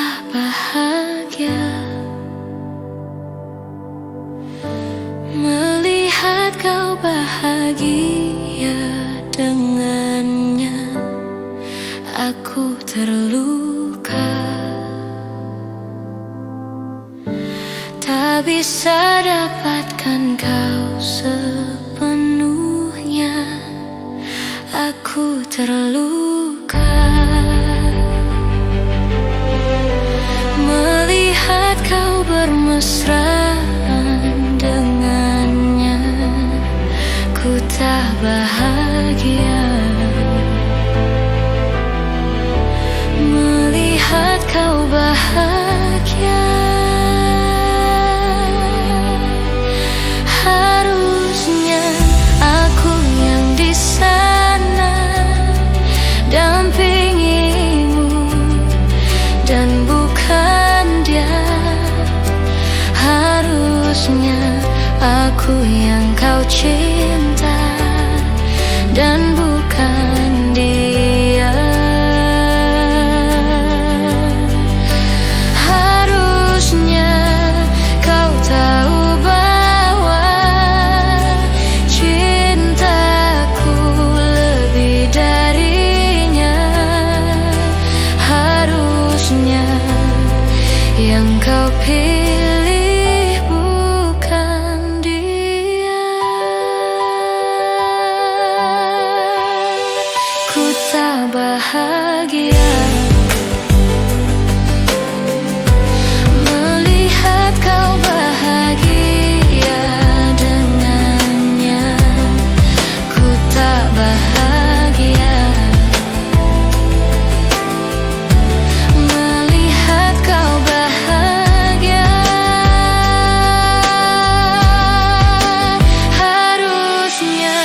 tak bahagia melihat kau bahagia dengannya. Aku terluka, tak bisa dapatkan kau sepenuhnya. Aku terluka melihat kau bermesraan dengannya. Ku tak bahagia melihat kau bahagia. Harusnya aku yang di sana dampingimu dan bukan dia. Harusnya aku yang kau cinta dan bukan dia. Harusnya kau tahu bahwa cintaku lebih darinya. Harusnya yang kau pilih bukan dia. Ku tak bahagia melihat kau bahagia dengannya. Ku tak bahagia melihat kau bahagia. Harusnya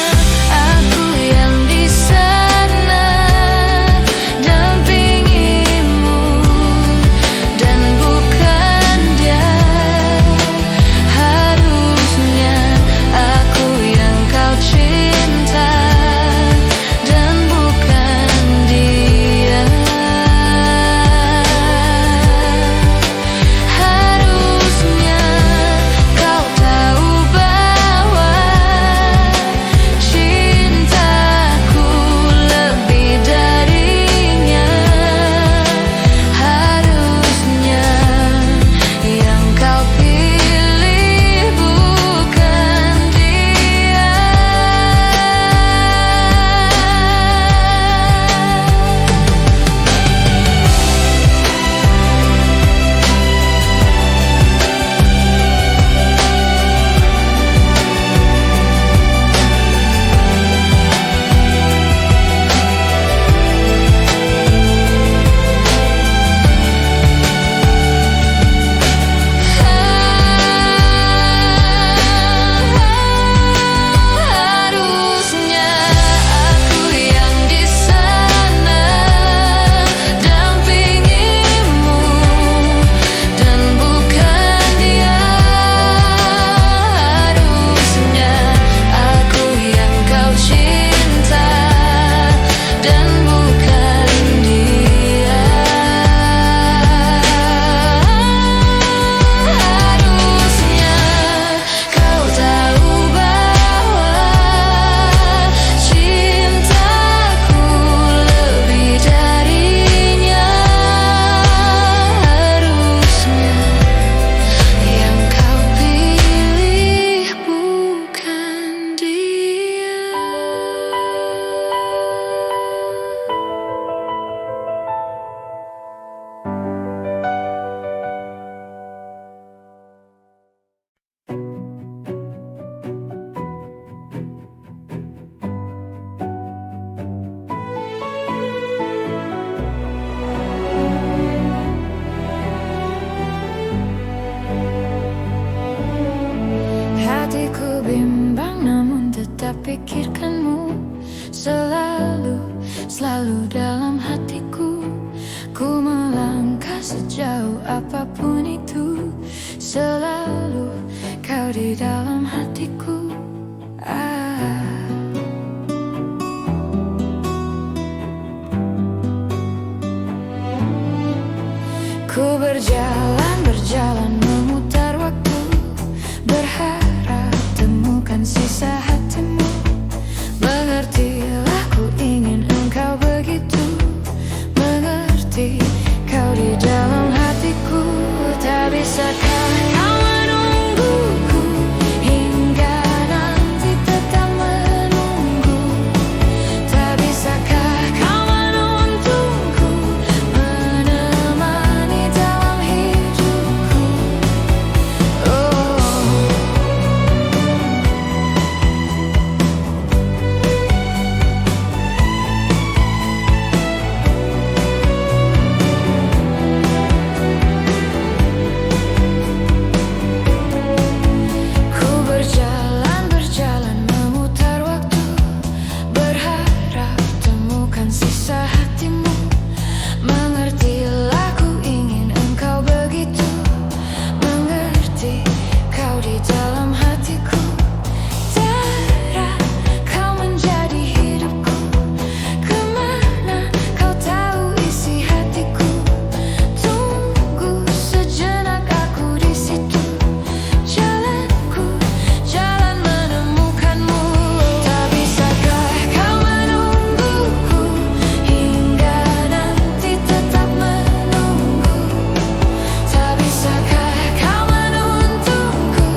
aku yang di sana dampingimu dan bukan dia. Harusnya aku yang kau cinta dan bukan dia. Harusnya kau tahu bahwa cintaku lebih darinya. Harusnya yang kau pilih bukan dia. Harusnya aku yang di sana dampingimu dan bukan dia. Harusnya aku yang kau cinta dan bukan dia. Harusnya kau tahu bahwa cintaku lebih darinya. Harusnya yang kau pilih bukan dia. Hatiku bimbang namun tetap pikirkanmu selalu, selalu dalam hatiku. Ku melangkah sejauh apapun itu, selalu kau di dalam hatiku. Ku berjalan memutar waktu, berharap temukan sisa hatimu. Mengertilah, ku ingin engkau begitu mengerti, kau di dalam hatiku. Tak bisakah kau menungguku hingga nanti tetap menunggu? Tak bisakah kau menuntunku, menemani dalam hidupku? Ku berjalan memutar waktu, berharap temukan sisa hatimu. Mengertilah, ku ingin engkau begitu mengerti, kau di dalam hatiku. Tera, kau menjadi hidupku. Kemana kau tahu isi hatiku? Tunggu sejenak, aku di situ. Jalanku, jalan menemukanmu. Tak bisakah kau menungguku hingga nanti tetap menunggu? Tak bisakah kau menuntunku,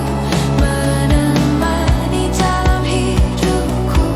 menemani dalam hidupku?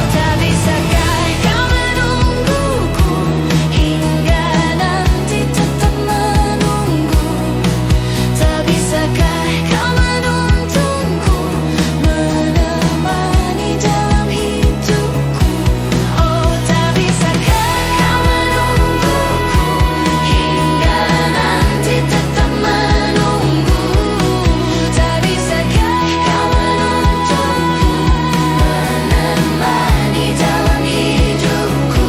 Tak bisakah kau menungguku hingga nanti tetap menunggu? Tak bisakah kau menuntunku, menemani dalam hidupku? Oh, tak bisakah kau menungguku hingga nanti tetap menunggu? Tak bisakah kau menuntunku, menemani dalam hidupku?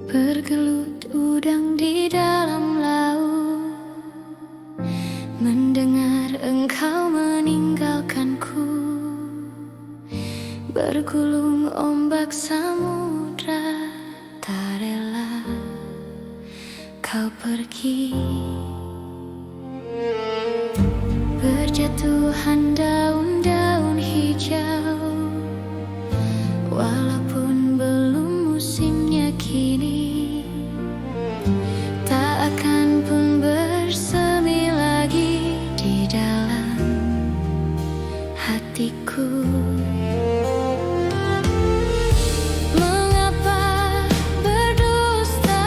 Bergelut udang di dalam laut, mendengar engkau meninggalkanku. Bergulung ombak samudra, tak rela kau pergi. Berjatuhan daun-daun hijau, walaupun belum musimnya kini, tak akan pun bersemi lagi di dalam hatiku. Mengapa berdusta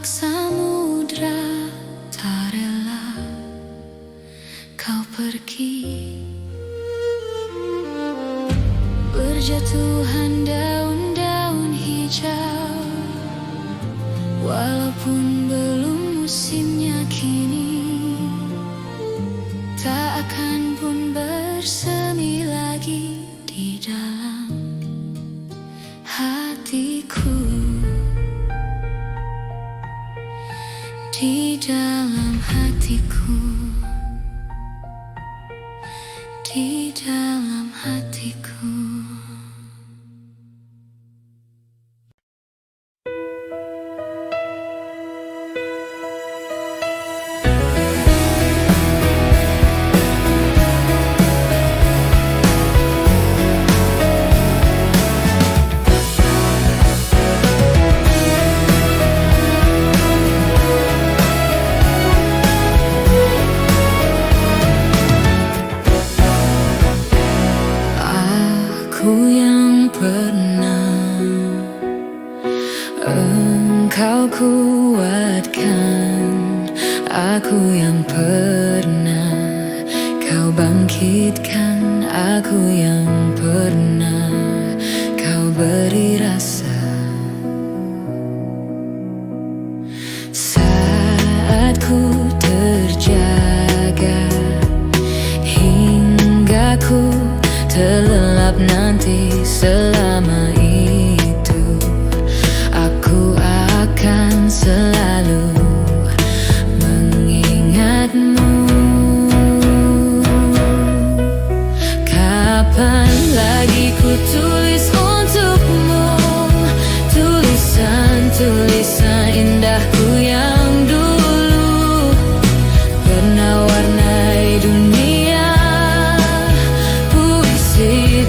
samudra, tak rela kau pergi. Berjatuhan daun-daun hijau, walaupun belum musimnya kini, tak akan pun bersemi lagi di dalam hatiku. Di dalam hatiku, di dalam hatiku. Aku yang pernah engkau kuatkan, aku yang pernah kau bangkitkan, aku yang pernah kau beri rasa. Saat ku terjaga hingga ku terlelap nanti, selama itu aku akan selalu mengingatmu. Kapan lagi ku tulis untukmu tulisan-tulisan indahku yang dulu pernah warnai dunia.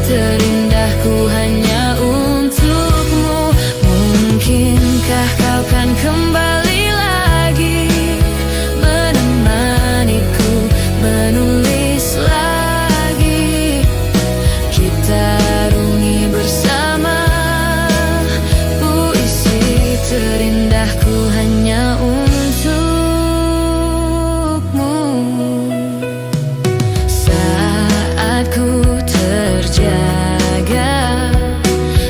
Terindahku hanya untukmu. Mungkinkah kau kan kembali lagi menemaniku menulis lagi, kita arungi bersama puisi terindahku hanya untukmu. Saat ku terjaga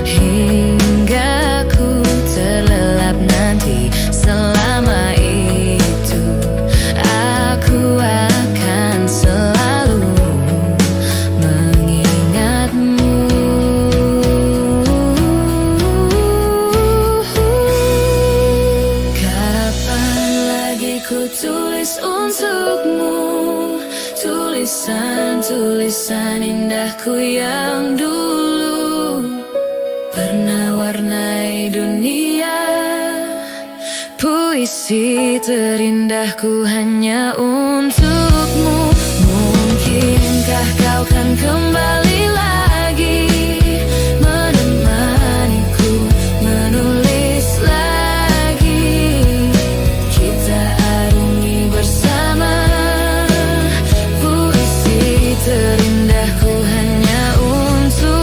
hingga ku terlelap nanti, selama itu aku akan selalu mengingatmu. Kapan lagi ku tulis untukmu tulisan-tulisan indahku yang dulu pernah warnai dunia. Puisi terindahku hanya untukmu. Mungkinkah kau kan kembali lagi menemaniku menulis lagi, kita arungi bersama terindahku hanya untukmu.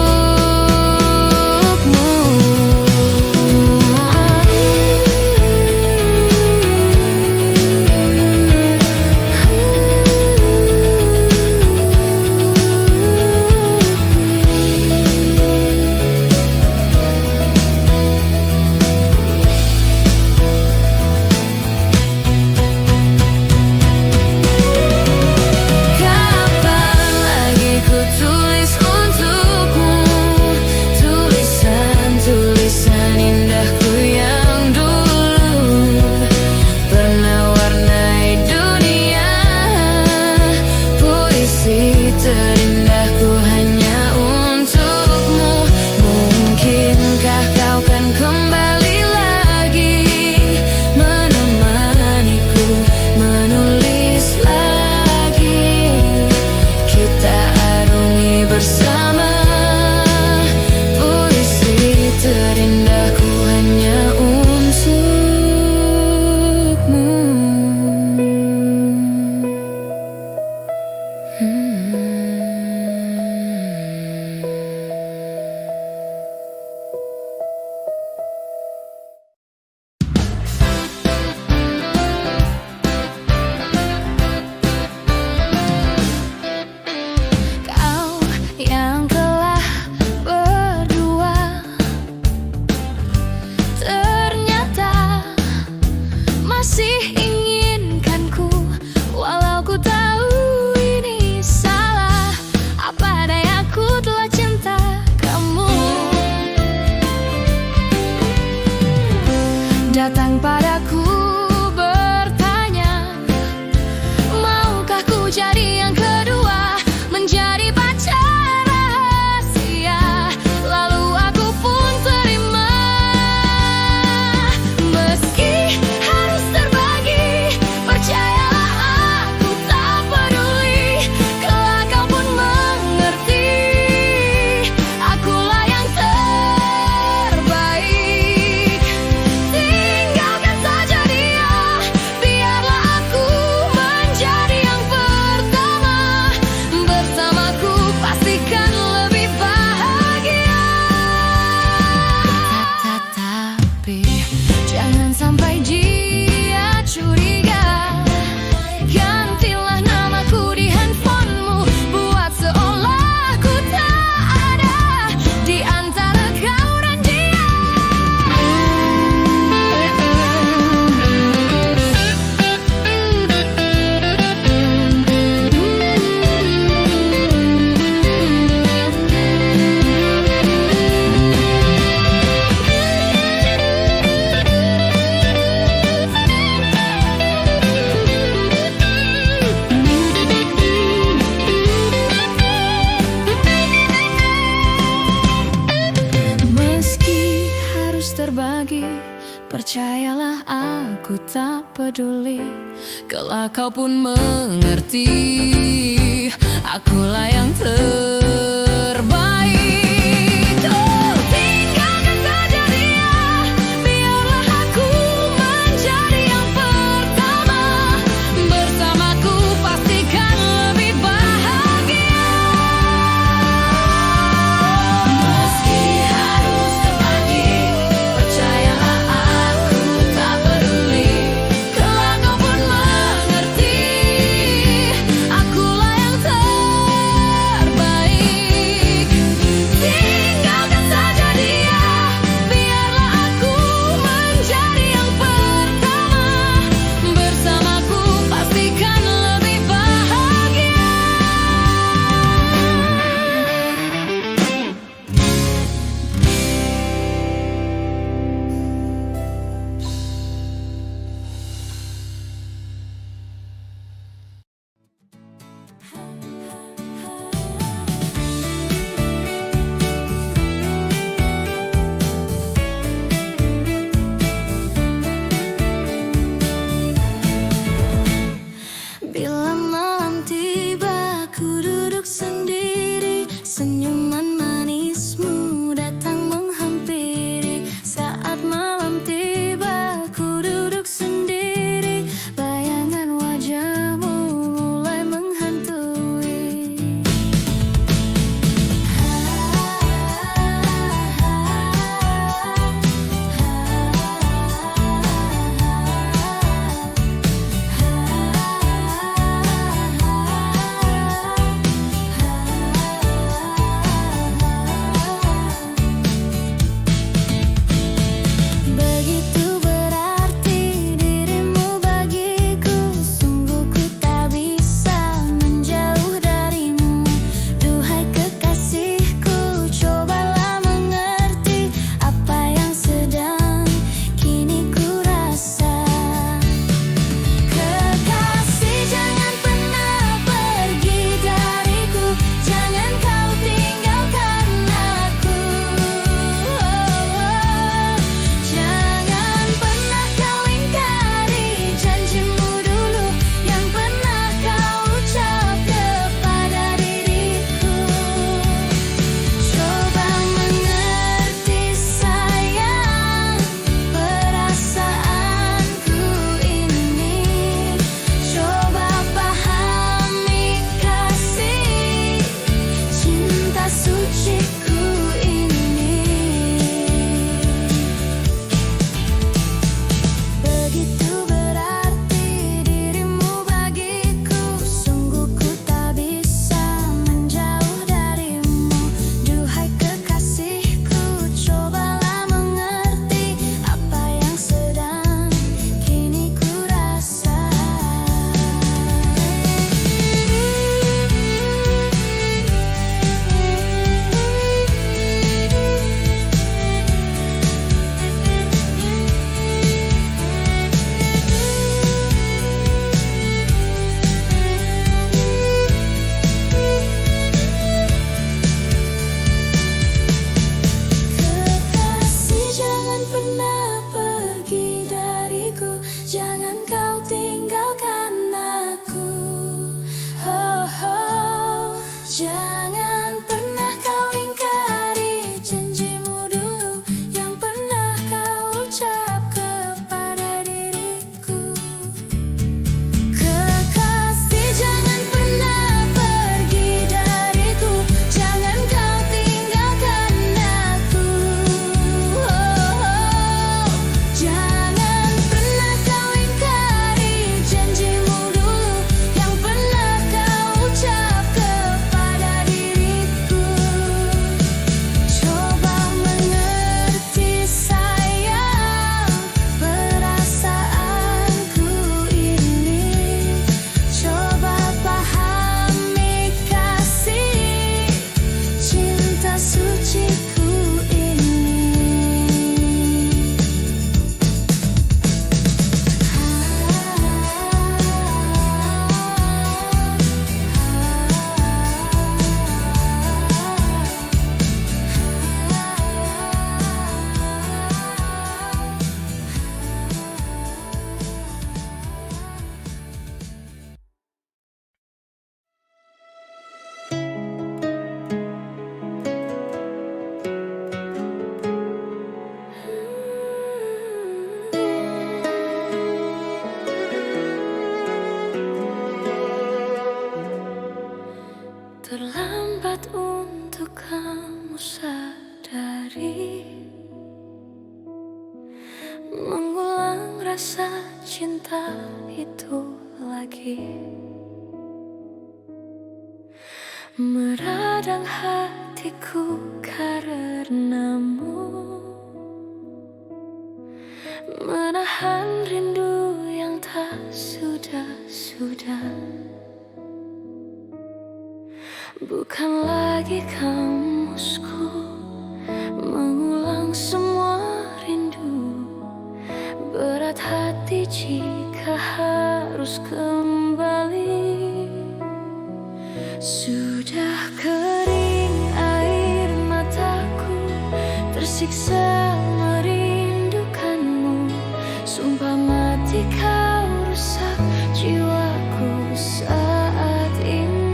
masih inginkanku, walau ku tahu ini salah. Apa daya ku telah cinta kamu. Datang padaku bertanya, maukah ku jadi yang kedua, menjadi pacar rahasia. Lalu aku pun terima, meski harus terbagi. Percayalah aku tak peduli, kelak kau pun mengerti. Akulah yang terbaik. Tinggalkan saja dia, biarlah aku menjadi yang pertama. Bersamaku pastikan lebih bahagia. Tetapi jangan sampai dia curiga. Gantilah namaku di handphonemu, buat seolah ku tak ada di antara kau dan dia. Meski harus terbagi, percayalah aku tak peduli, kelak kau pun mengerti. Akulah yang terbaik. Oh, tinggalkan saja dia, biarlah aku menjadi yang pertama. Bersamaku pastikan lebih bahagia. Meski harus terbagi, percayalah aku tak peduli, kelak kau pun mengerti. Akulah yang terbaik. itu lagi. Meradang hatiku karenamu, menahan rindu yang tak sudah-sudah. Bukan lagi kamusku mengulang semua rindu. Berat hati jika harus kembali. Sudah kering air mataku, tersiksa merindukanmu. Sumpah mati kau rusak jiwaku saat ini.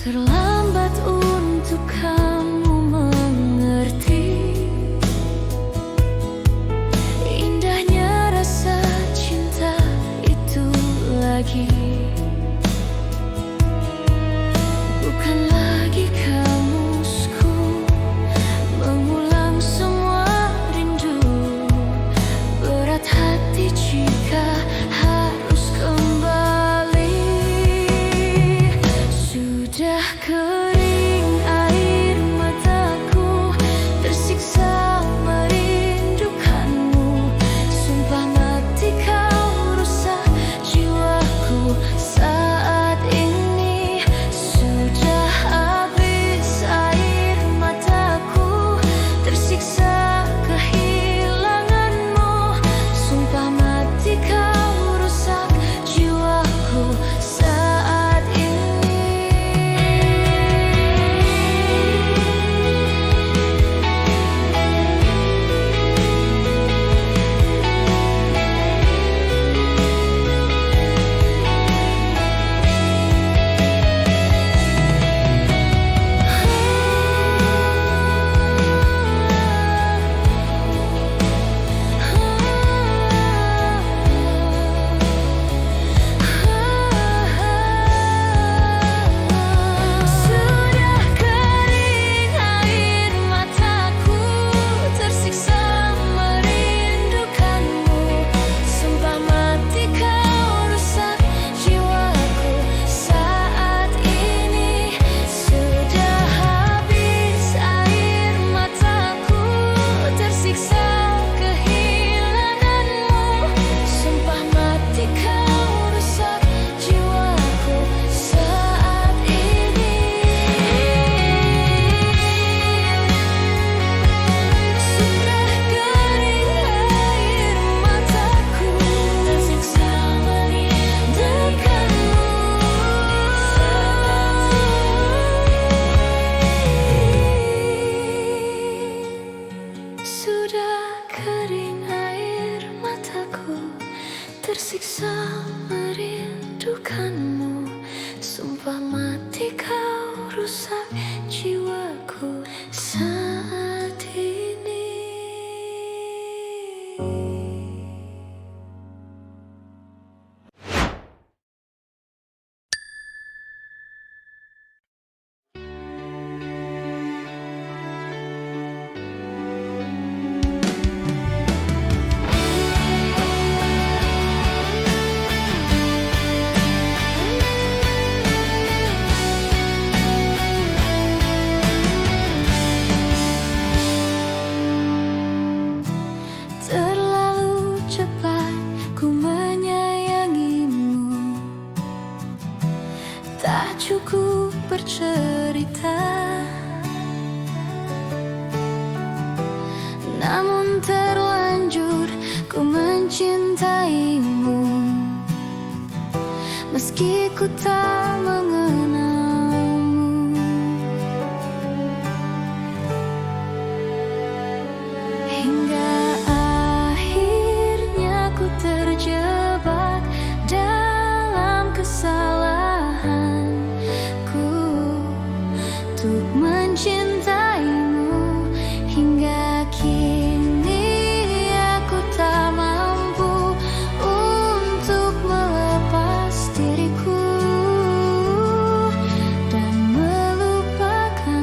Terlambat untuk kamu mengerti indahnya rasa cinta itu lagi. Bukan lagi kamusku mengulang semua rindu. Berat hati jika harus kembali. Sudah kering air mataku, tersiksa merindukanmu. Sumpah mati kau rusak jiwaku saat ini. Sudah habis air mataku, tersiksa kehilanganmu. Sumpah mati kau rusak jiwaku saat ini. Sudah kering air mataku, tersiksa merindukanmu. Sumpah mati kau rusak jiwaku saat ini. Sudah habis air mataku, tersiksa kehilanganmu. Sumpah mati kau rusak jiwaku saat ini. Sudah kering air mataku, tersiksa merindukanmu. Sudah kering air mataku, tersiksa merindukanmu. Sumpah mati kau rusak jiwaku saat ini. Terlalu cepat ku menyayangimu, tak cukup bercerita, namun terlanjur ku mencintaimu. Meski ku tak mengenalmu, hingga akhirnya ku terjebak dalam kesalahanku untuk mencintaimu. Hingga kini aku tak mampu untuk melepas diriku dan melupakanmu.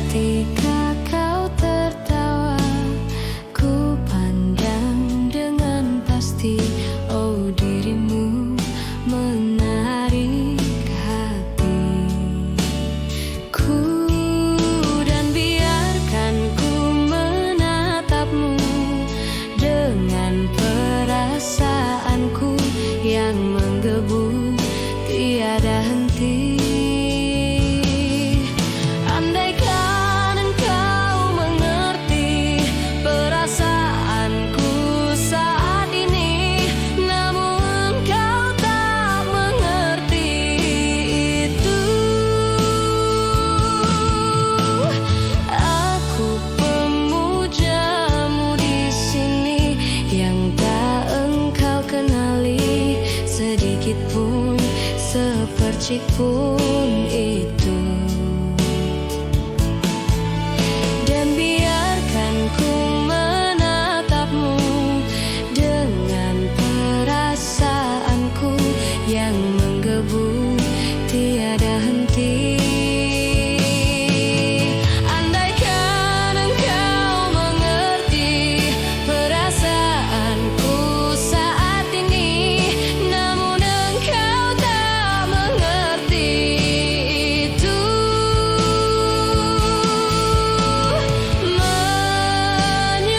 Ketika kau tertawa, ku pandang dengan pasti. Oh, dirimu menarik hati ku, dan biarkan ku menatapmu dengan perasaanku yang menggebu tiada henti. Andaikan engkau mengerti perasaanku saat ini, namun kau tak mengerti itu. Aku pemujamu di sini yang tak engkau kenali sedikit pun, sepercik pun itu. Dan biarkan ku menatapmu dengan perasaanku yang menggebu tiada henti. Andaikan engkau mengerti perasaanku saat ini, namun engkau tak mengerti itu.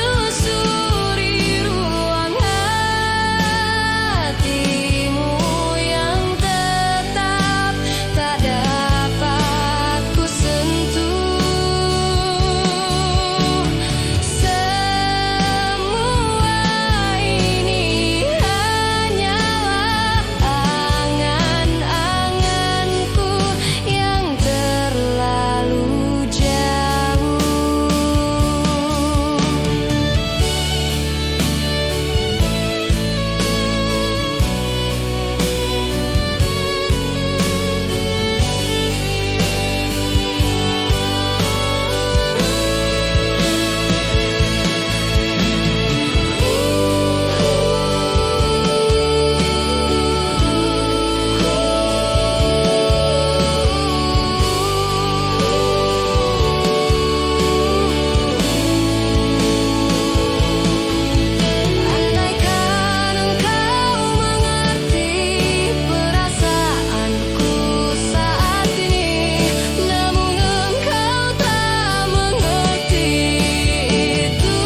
Menyusuri ruang hatimu yang tetap tak dapat ku sentuh. Semua ini hanyalah angan-anganku yang terlalu jauh. Andaikan engkau mengerti perasaanku saat ini, namun engkau tak mengerti itu.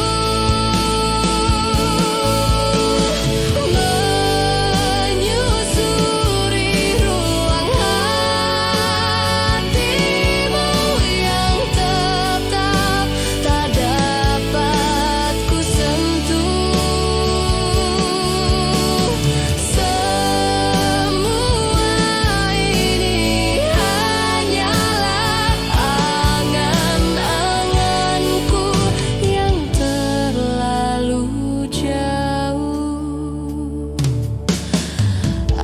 Menyusuri ruang hatimu yang tetap tak dapat ku sentuh. Semua ini hanyalah angan-anganku yang terlalu jauh.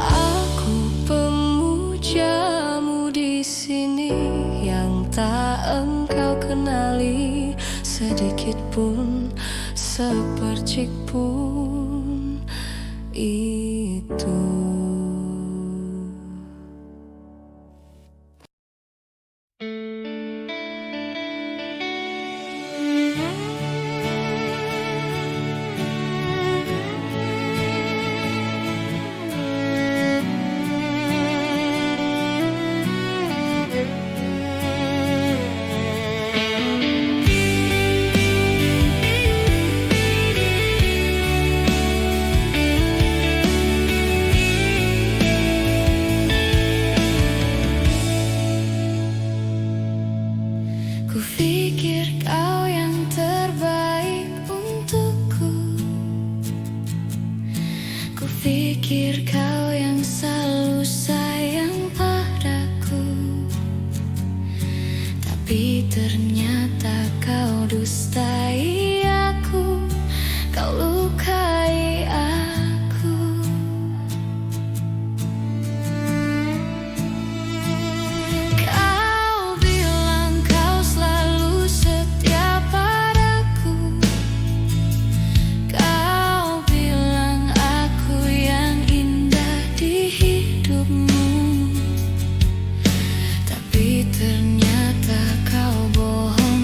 Aku pemujamu di sini yang tak engkau kenali sedikit pun, sepercik pun itu. Kupikir kau yang terbaik untukku. Kupikir kau yang selalu sayang padaku. Tapi ternyata kau dustai aku. Kau lukai aku. Kau bilang kau selalu setia padaku. Kau bilang aku yang indah di hidupmu. Tapi ternyata kau bohong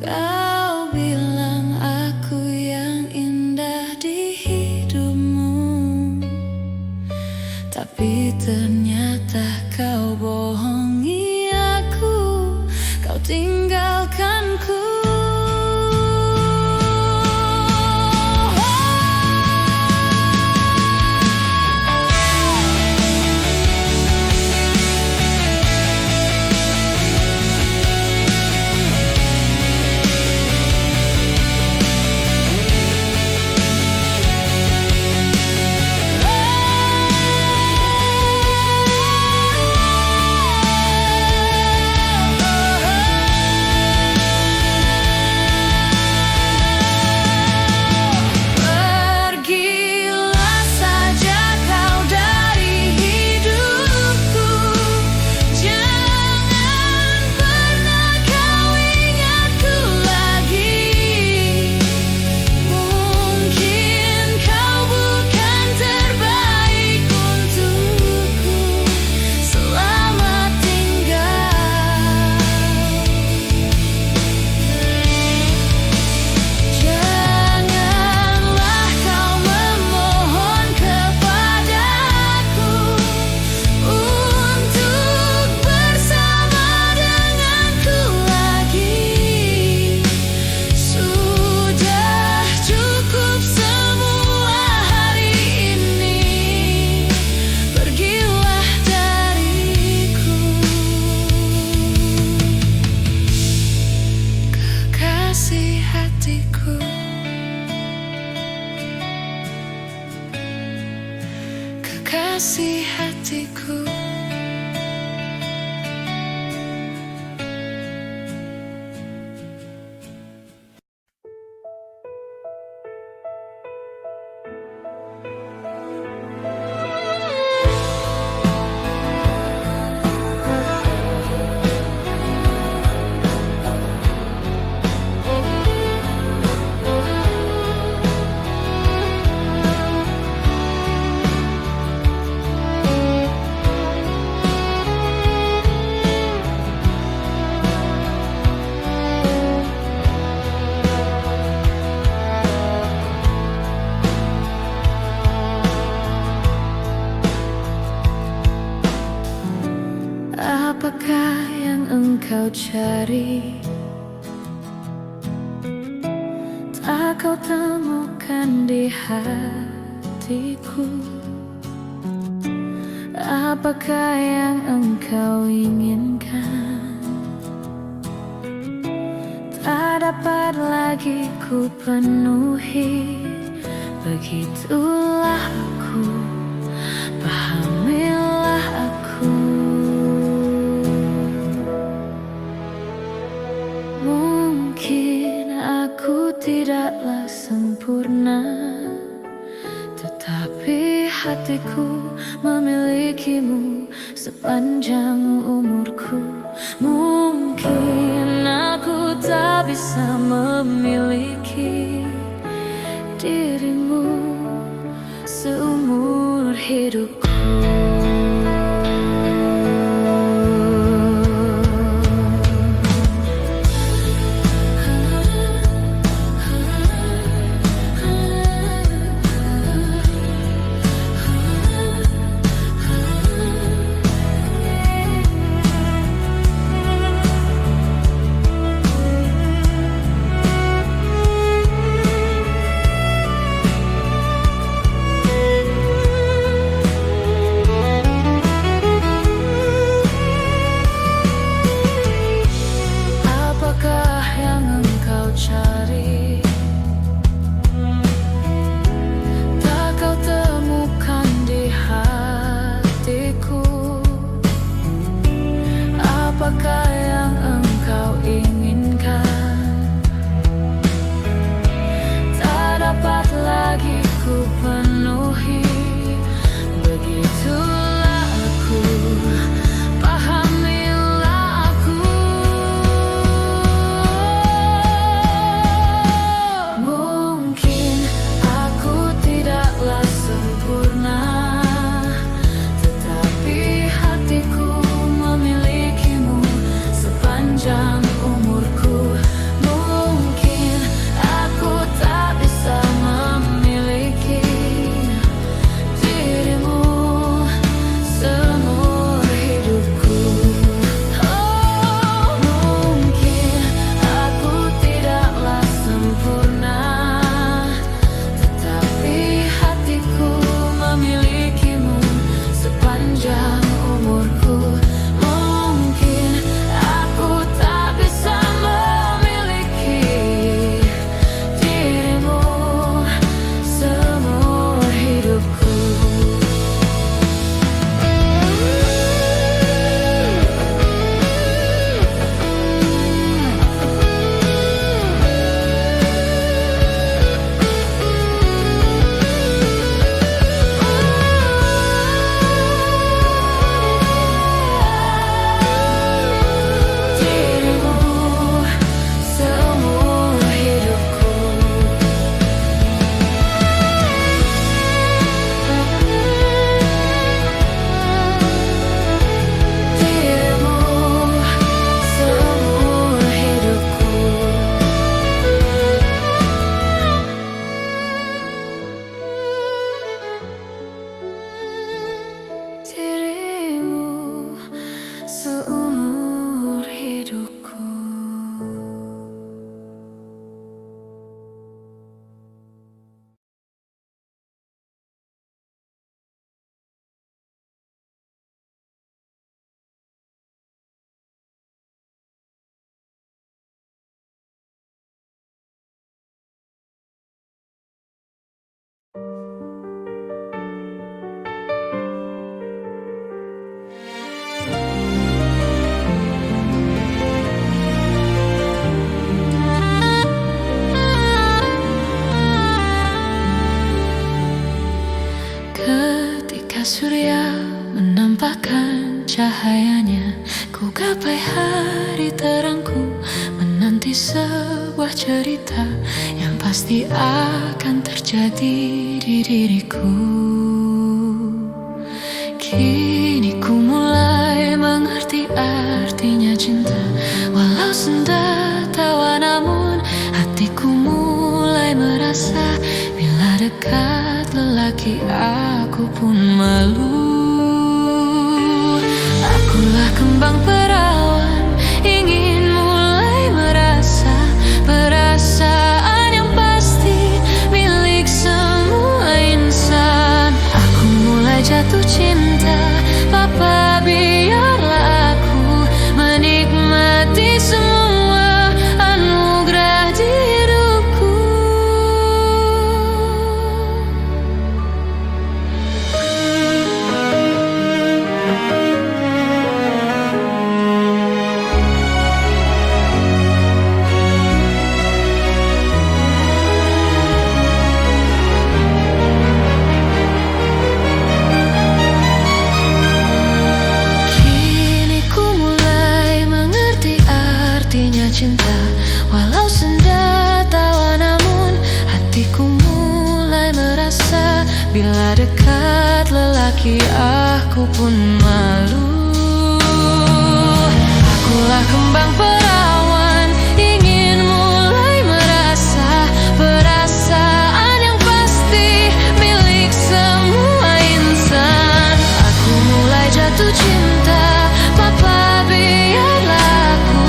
Kau bilang aku yang indah di hidupmu, tapi ternyata kau bohongi aku, kau tinggalkanku. Kekasih hatiku. Apakah yang engkau cari? Tak kau temukan di hatiku. Apakah yang engkau inginkan? Tak dapat lagi ku penuhi. Begitulah aku, pahamilah aku. Mungkin aku tidaklah sempurna, tetapi hatiku memilikimu sepanjang umurku. Mungkin aku tak bisa memiliki dirimu seumur hidupku. sebuah cerita yang pasti akan terjadi di diriku. Kini ku mulai mengerti artinya cinta. Walau senda tawa namun hatiku mulai merasa, bila dekat lelaki aku pun malu. Akulah kembang perawan, ingin mulai merasa perasaan yang pasti milik semua insan. Aku mulai jatuh cinta, Papa biarlah aku menikmati semua anugerah di hidupku. Cinta, walau senda tawa namun hatiku mulai merasa, bila dekat lelaki aku pun malu. Akulah kembang perawan, ingin mulai merasa perasaan yang pasti milik semua insan. Aku mulai jatuh cinta, Papa biarlah aku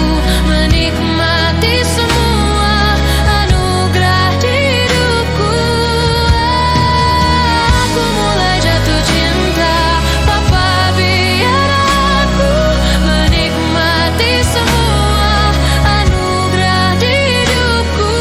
menikmati semua anugerah di hidupku. Aku mulai jatuh cinta, Papa biarlah aku menikmati semua anugerah di hidupku.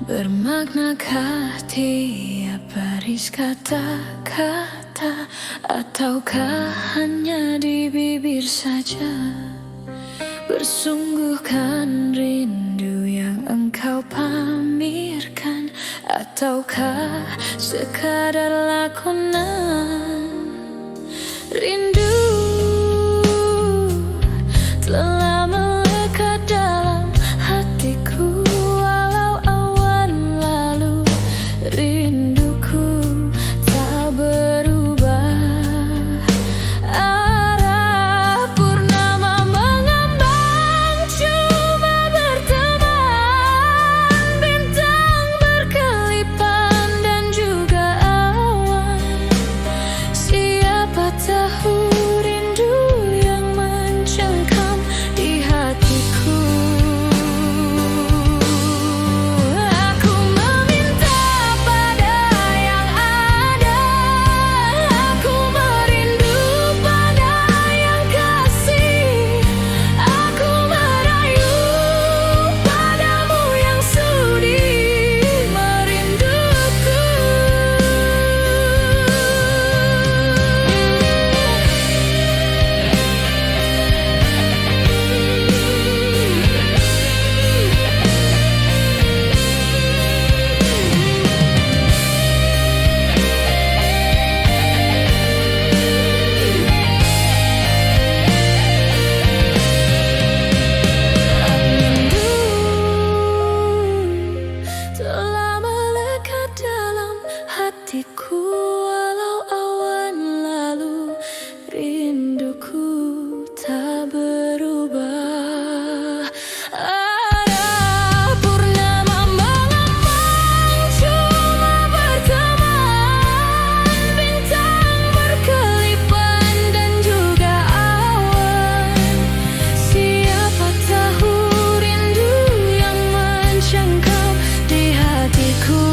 Bermaknakah tiap baris kata-kata, ataukah hanya di bibir saja? Bersungguhkan rindu yang engkau pamerkan, ataukah sekadar lakonan? Rindu telah melekat dalam hatiku. Rinduku tak berubah. Arah purnama mengambang, cuma berteman. Bintang berkelipan dan juga awan. Siapa tahu rindu yang mencengkam di hatiku. Telah melekat dalam hatiku, walau awan lalu. Rinduku tak berubah. Arah purnama mengambang, cuma berteman. Bintang berkelipan dan juga awan. Siapa tahu rindu yang mencengkam di hatiku.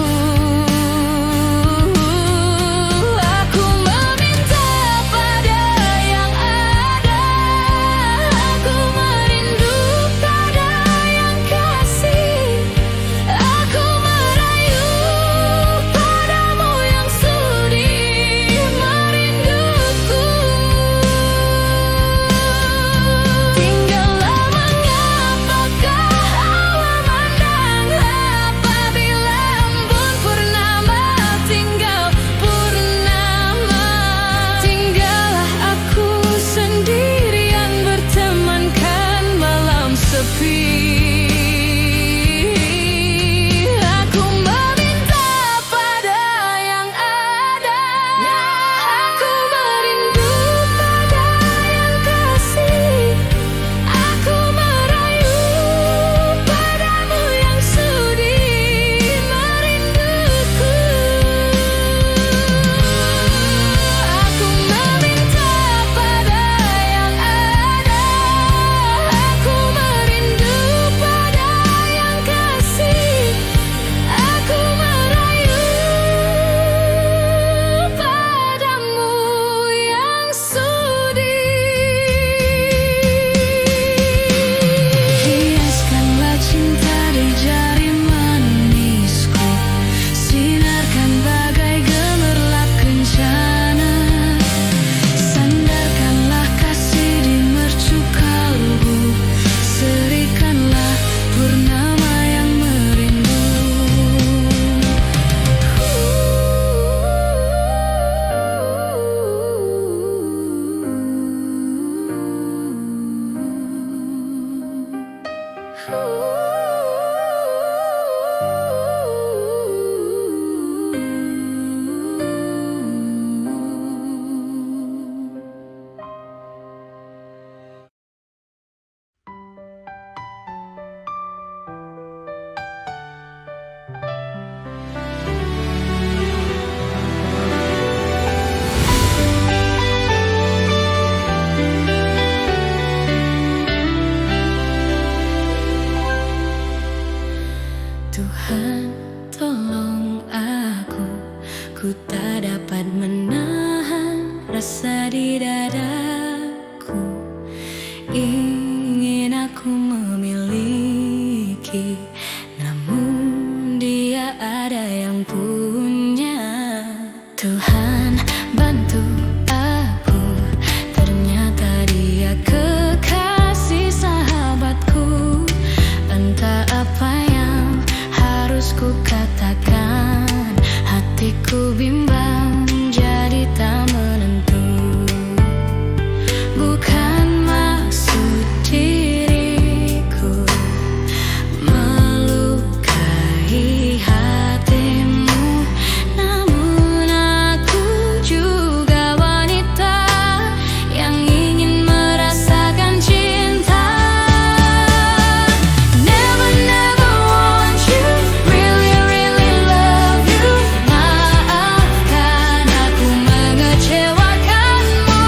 Ku tak dapat menahan rasa di dadaku. Ingin aku memiliki, namun dia ada yang punya. Tuhan bantu aku, ternyata dia kekasih sahabatku. Entah apa yang harus ku katakan, hatiku bimbang jadi tak menentu. Bukan maksud diriku melukai hatimu, namun aku juga wanita yang ingin merasakan cinta. Never, never want you, really, really love you. Maafkan aku mengecewakanmu,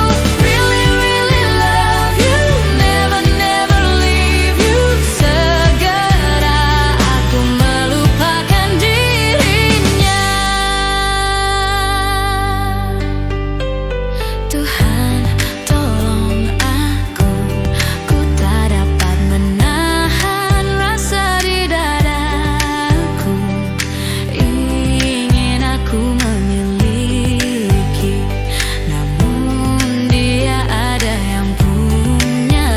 really, really love you. Never, never leave you. Segera aku melupakan dirinya. Tuhan tolong aku, ku tak dapat menahan rasa di dadaku. Ingin aku memiliki, namun dia ada yang punya.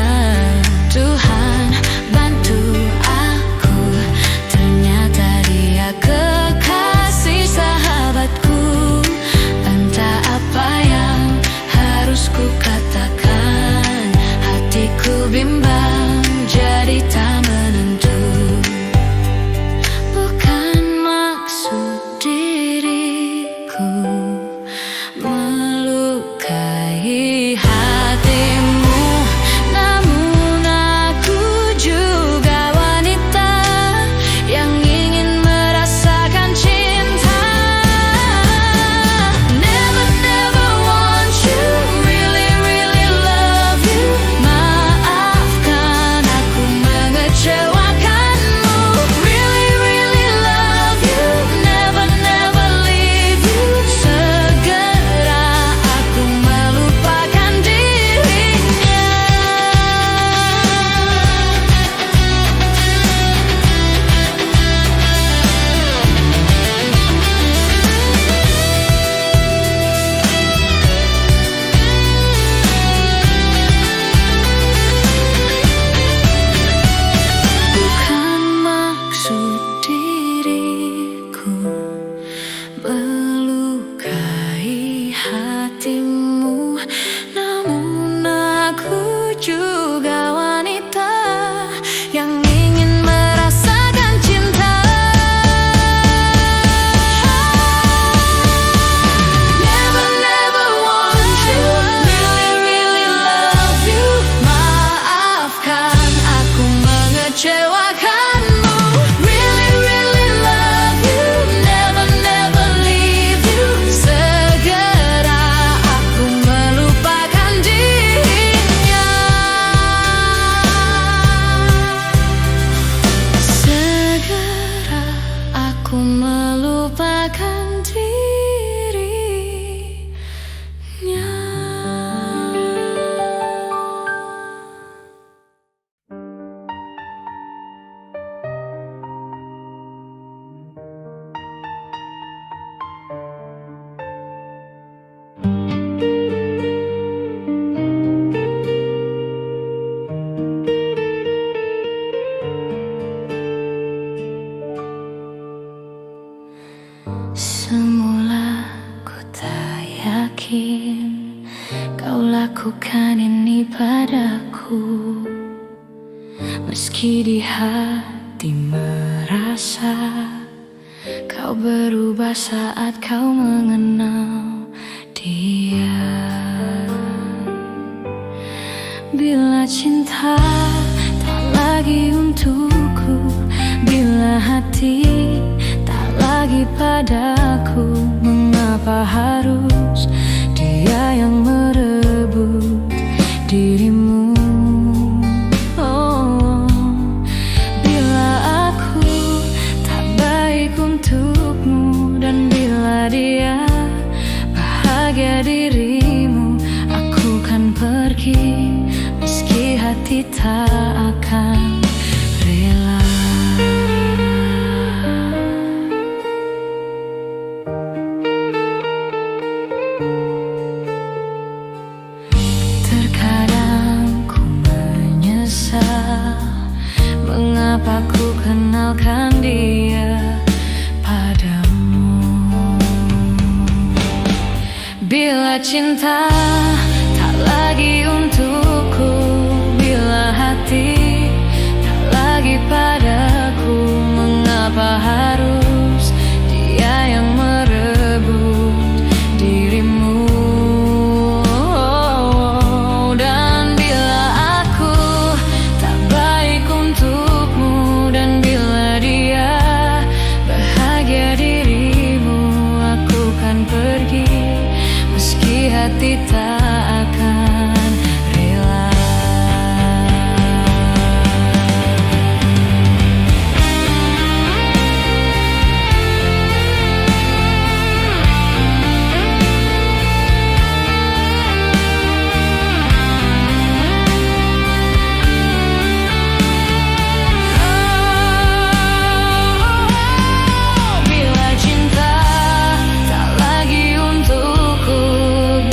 Tuhan bantu aku, ternyata dia kekasih sahabatku. Entah apa yang harus ku katakan, hatiku bimbang jadi tak menentu. Bukan maksud diriku melukai hatimu, namun aku juga wanita yang ingin merasakan cinta. Never, never want you, really, really love you. Maafkan aku mengecewakanmu, really, really love you. Never, never leave you. Segera aku melupakan dirinya. Bukan maksud diriku melukai hatimu, namun aku juga wanita yang ingin merasakan cinta. Never, never want you, really, really love you. Maafkan aku mengecewakanmu, really, really love you. Never, never leave you. Segera aku melupakan dirinya. Segera aku melupakan dirinya. Semula ku tak yakin kau lakukan ini padaku, meski di hati merasa kau berubah saat kau mengenal dia. Bila cinta tak lagi untukku, bila hati tak lagi padaku, mengapa harus dia yang merebut dirimu? Oh, bila aku tak baik untukmu, dan bila dia Terkadang ku menyesal mengapa ku kenalkan dia padamu. Bila cinta tak lagi untukku, bila hati tak lagi padaku, mengapa harus dia yang merebut dirimu? Dan bila aku tak baik untukmu, dan bila dia bahagia dirimu, aku kan pergi meski hati tak akan rela. Bila cinta tak lagi untukku,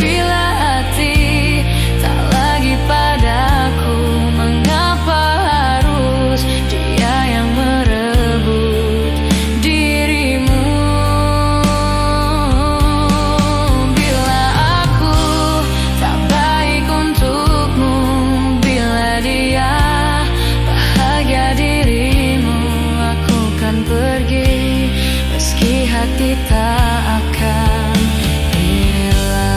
bila hati tak lagi padaku, mengapa harus dia yang merebut dirimu? Bila aku tak baik untukmu, bila dia bahagia dirimu, aku kan pergi meski hati tak akan rela.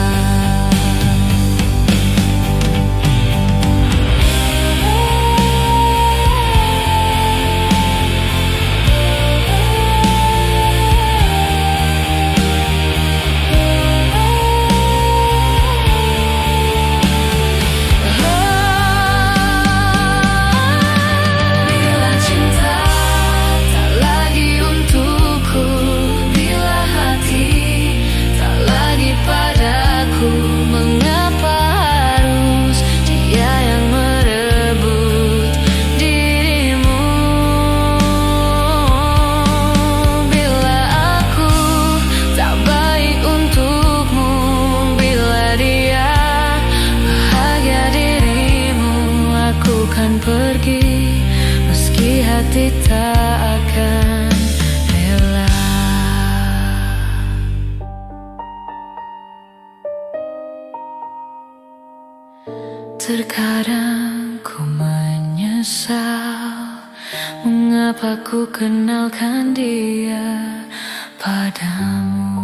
Bila cinta tak lagi untukku, bila hati tak lagi padaku, mengapa harus dia yang merebut dirimu? Bila aku tak baik untukmu, bila dia bahagia dirimu, aku kan pergi meski hati tak akan rela. Terkadang ku menyesal mengapa ku kenalkan dia padamu.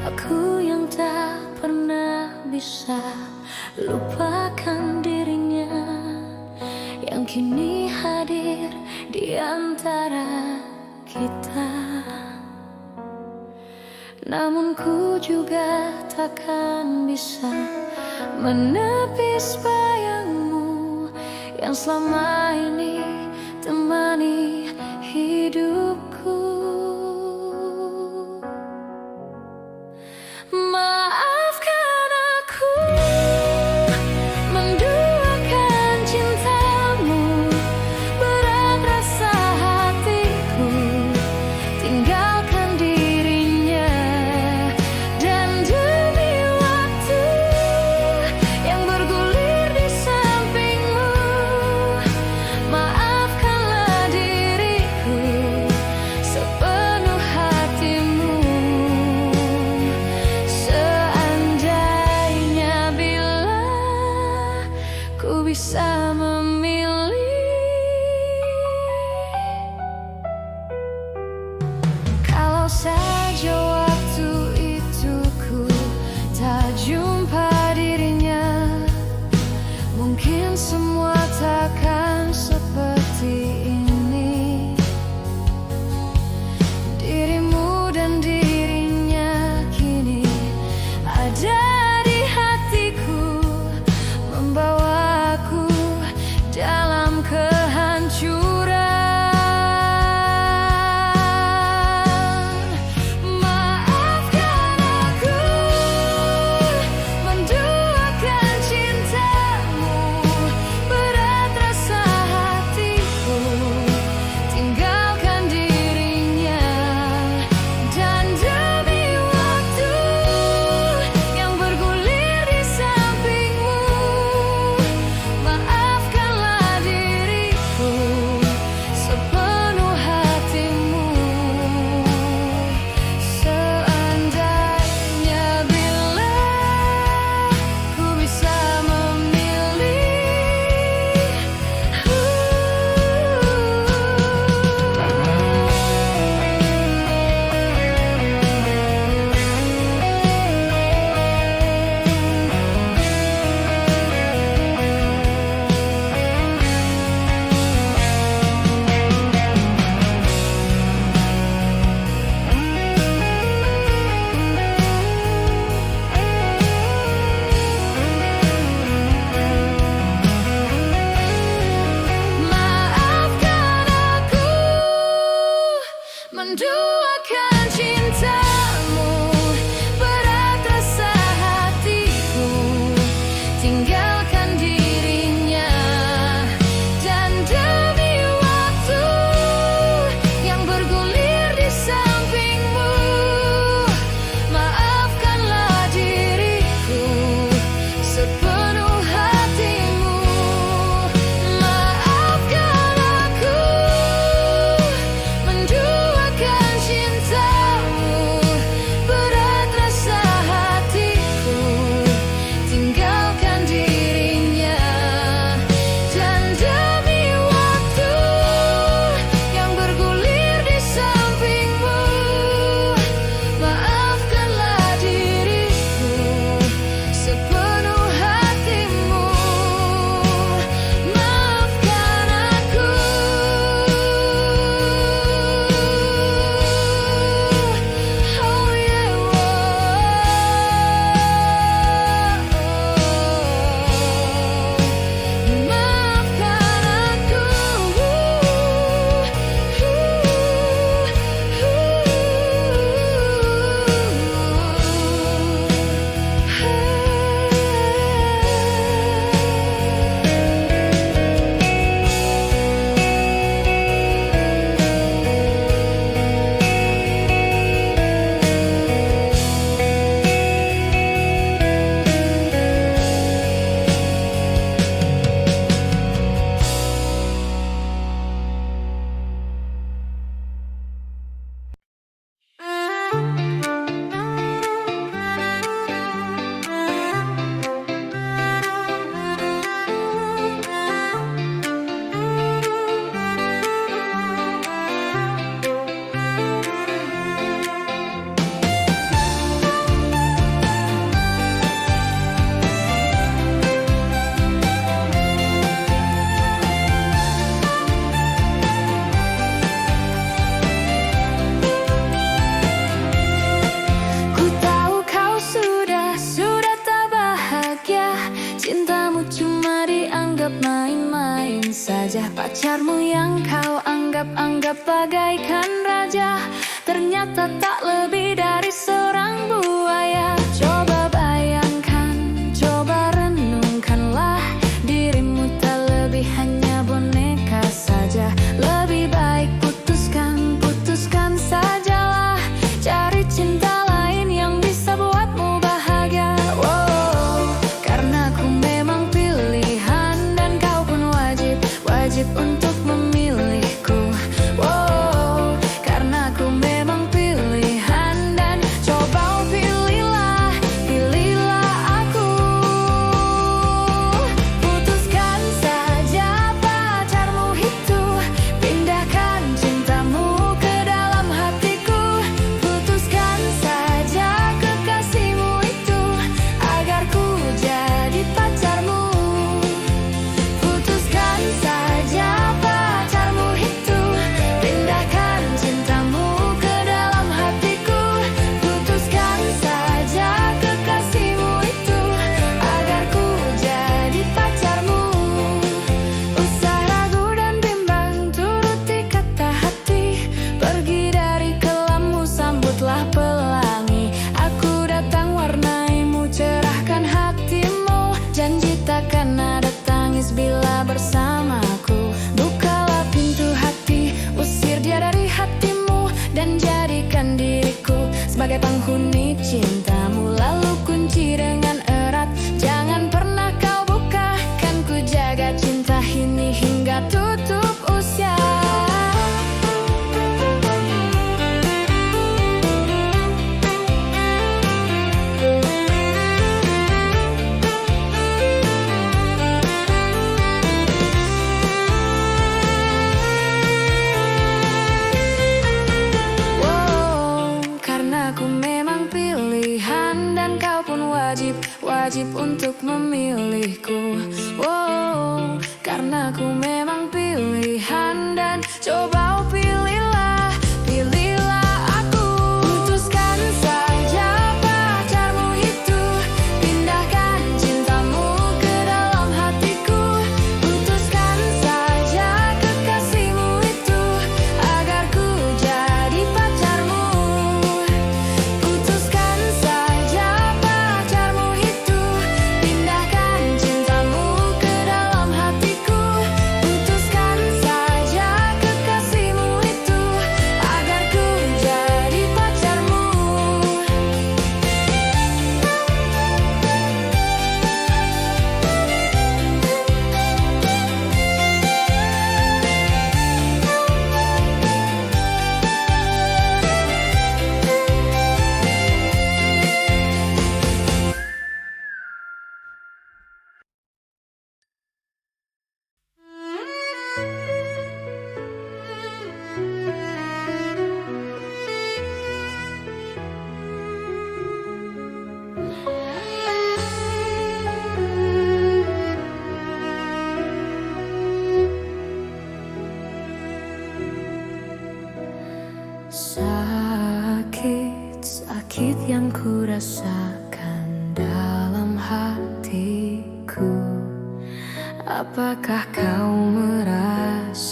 Aku yang tak pernah bisa lupakan dirinya, yang kini hadir di antara kita. Namun ku juga takkan bisa menepis bayangmu yang selama ini temani hidupku. Maafkan aku menduakan cintamu, berat rasa hatiku tinggalkan dirinya, dan demi waktu yang bergulir di sampingmu, maafkanlah diriku sepenuh hatimu. Seandainya bila ku bisa memilih, kalau saja waktu itu ku tak jumpa dirinya, mungkin semua takkan seperti ini. Pacarmu yang kau anggap bagaikan raja, ternyata tak lebih dari seorang buaya. Coba bayangkan, coba renungkanlah, dirimu tak lebih hanya boneka saja. Lebih baik putuskan sajalah, cari cinta lain yang bisa buatmu bahagia. Wow, karena ku memang pilihan dan kau pun wajib untuk memilihku. Wow, karena ku memang pilihan dan coba pilihlah aku. Putuskan saja pacarmu itu, pindahkan cintamu ke dalam hatiku. Putuskan saja kekasihmu itu, agar ku jadi pacarmu. Putuskan saja pacarmu itu, pindahkan cintamu ke dalam hatiku. Putuskan saja kekasihmu itu, agar ku jadi pacarmu. Usah ragu dan bimbang, turuti kata hati. Pergi dari kelammu, sambutlah pelangi. Aku datang warnaimu, cerahkan hatimu. Janji takkan ada tangis bila bersamaku. Bukalah pintu hati, usir dia dari hatimu, dan jadikan diriku sebagai penghuni cintamu. Lalu kunci dengan erat, jangan pernah kau buka. Kan ku jaga cinta ini hingga tutup usia. Wow, karena ku memang pilihan dan kau pun wajib untuk memilihku. Wow, karena ku memang pilihan dan coba pilihlah aku. Putuskan saja pacarmu itu, pindahkan cintamu ke dalam hatiku. Putuskan saja kekasihmu itu, agar ku jadi pacarmu. Putuskan saja pacarmu itu, pindahkan cintamu ke dalam hatiku. Putuskan saja kekasihmu itu, agar ku jadi pacarmu. Sakit yang ku rasakan dalam hatiku. Apakah kau merasakan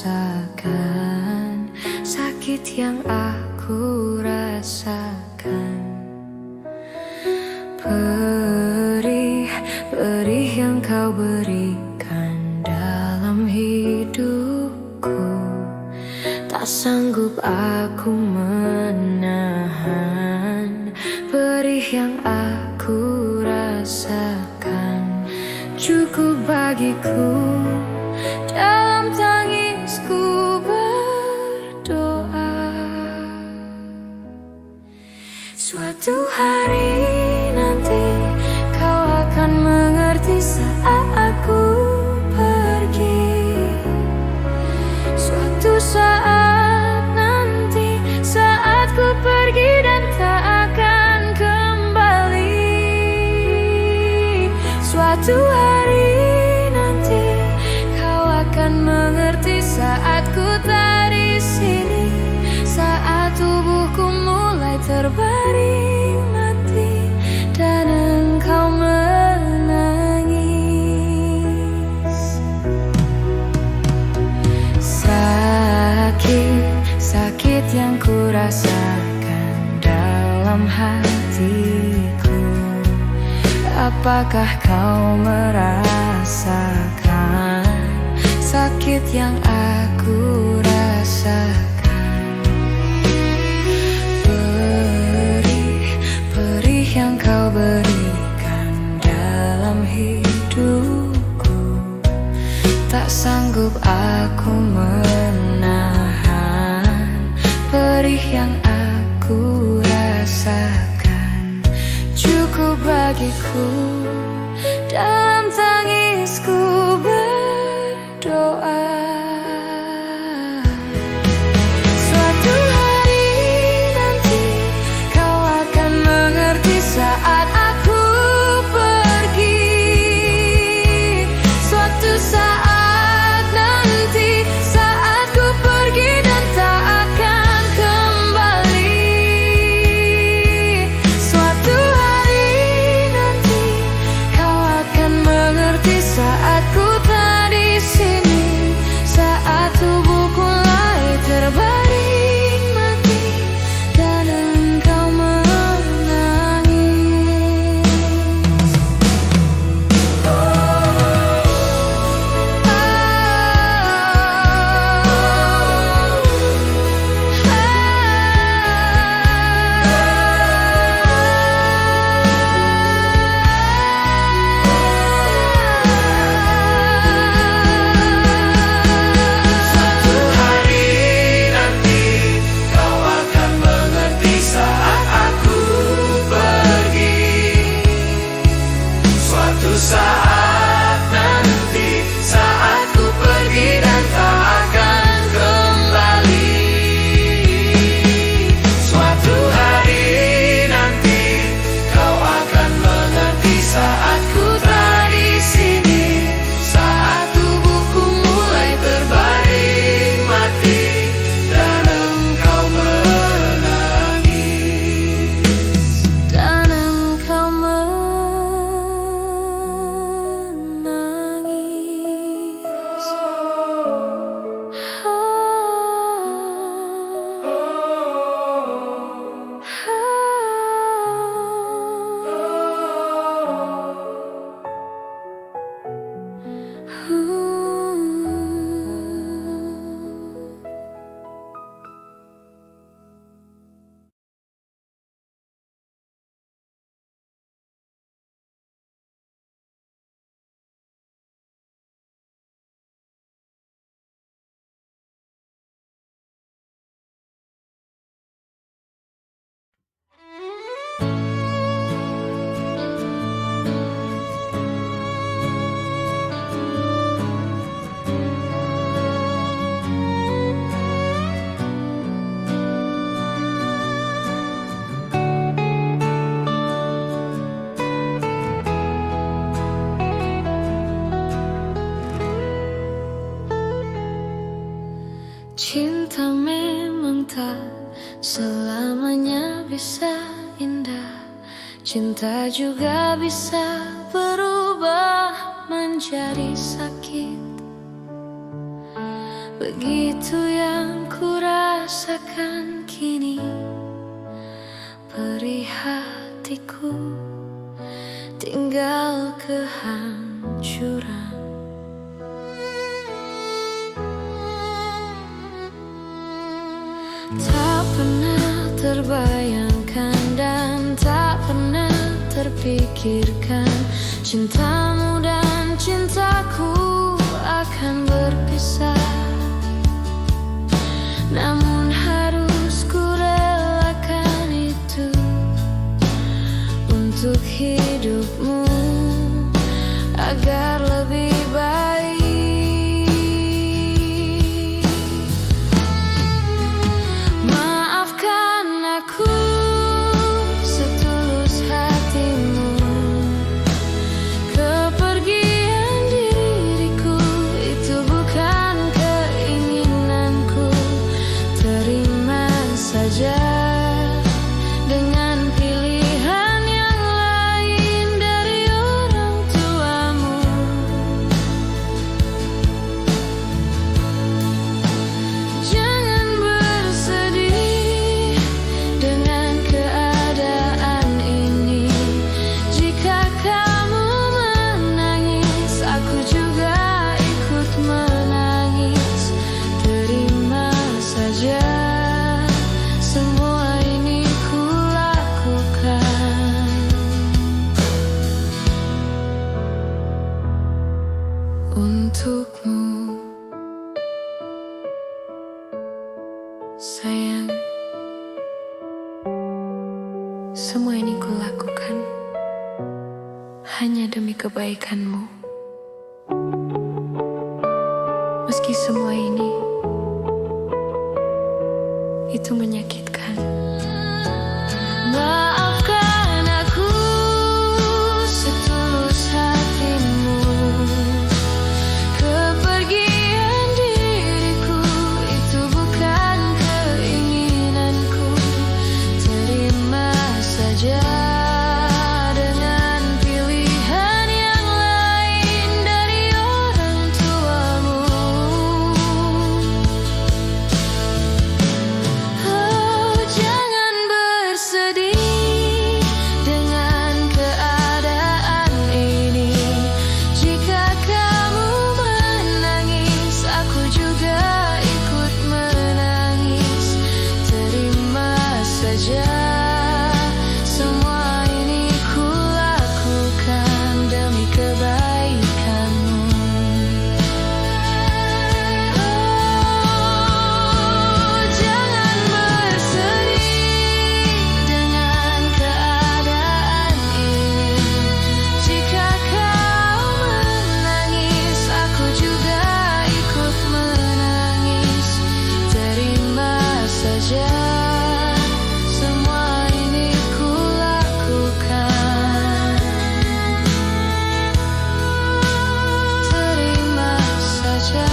sakit yang aku rasakan? Perih yang kau berikan dalam hidupku, tak sanggup aku menahan. Perih yang aku rasakan, cukup bagiku dalam tangisku berdoa. Suatu hari nanti kau akan mengerti saat aku pergi. Suatu saat nanti, saat ku pergi dan tak akan kembali. Suatu hari nanti kau akan mengerti saat ku tak di sini. Saat tubuhku mulai terbaring mati dan engkau menangis. dalam hatiku. Apakah kau merasakan sakit yang aku rasakan? Perih yang kau berikan dalam hidupku, tak sanggup aku menahan perih yang aku rasakan. Cukup bagiku dalam tangisku berdoa. Suatu hari nanti kau akan mengerti saat aku pergi. Suatu saat nanti saat ku pergi dan tak akan kembali. Suatu hari nanti kau akan mengerti saat ku tak di sini, saat tubuhku mulai terbaring mati dan engkau menangis. Suatu hari nanti kau akan mengerti saat aku pergi. Suatu saat nanti saat ku pergi dan tak akan kembali. Suatu hari nanti kau akan mengerti saat ku tak di sini, saat tubuhku mulai terbaring mati dan engkau menangis. Dan engkau menangis. Cinta memang tak selamanya bisa indah. Cinta juga bisa berubah menjadi sakit. Begitu yang ku rasakan kini. Perih hatiku tinggal kehancuran. Tak pernah terbayangkan dan tak pernah terpikirkan cintamu dan cintaku akan berpisah. Namun harus ku relakan itu untuk hidupmu agar lebih baik. Maafkan aku setulus hatimu. Kepergian diriku itu bukan keinginanku. Terima saja dengan pilihan yang lain dari orang tuamu. Sayang, semua ini kulakukan hanya demi kebaikanmu. Meski semua ini itu menyakitkan. Maafkan aku setulus hatimu. Kepergian diriku itu bukan keinginanku. Terima saja dengan pilihan yang lain dari orang tuamu. Oh, jangan bersedih dengan keadaan ini. Jika kamu menangis, aku juga ikut menangis. Terima saja, semua ini kulakukan demi kebaikanmu. Oh, jangan bersedih dengan keadaan ini. Jika kau menangis, aku juga ikut menangis. Terima saja, semua ini kulakukan. Terima saja,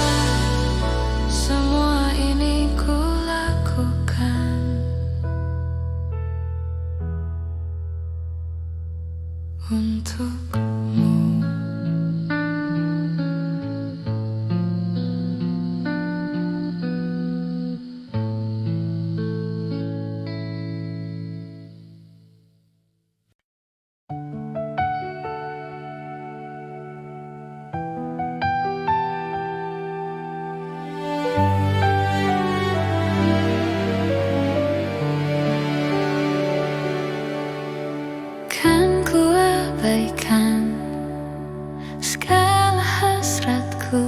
semua ini kulakukan untukmu. Kan ku abaikan segala hasratku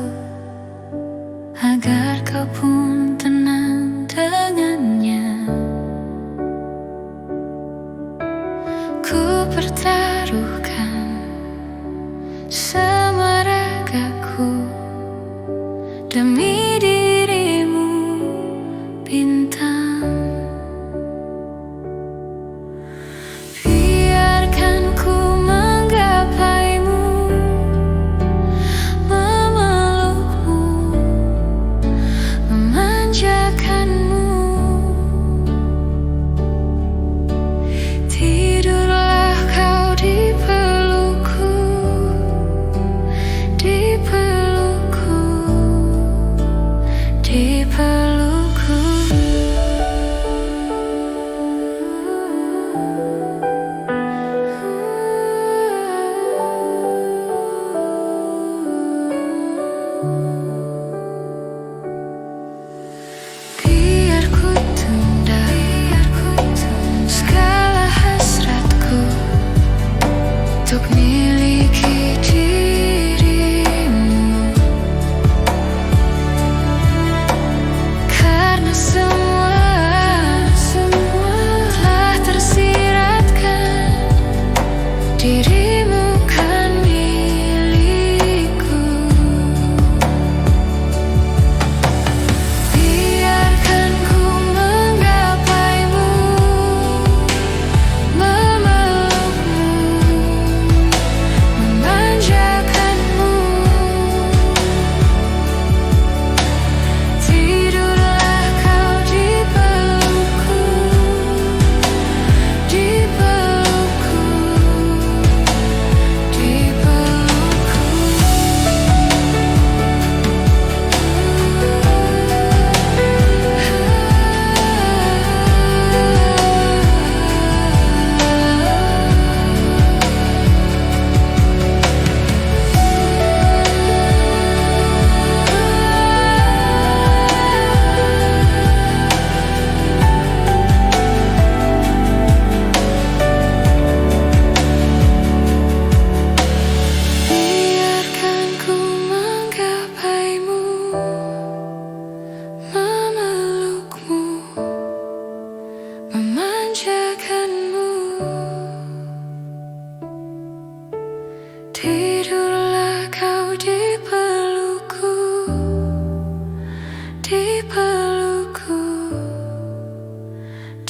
agar kau pun tenang dengannya. Ku pertaruhkan semua ragaku demi dirimu, bintang. Biarkan ku menggapaimu, memelukmu, memanjakanmu. Tidurlah kau di pelukku, di pelukku, di pelukku.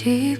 di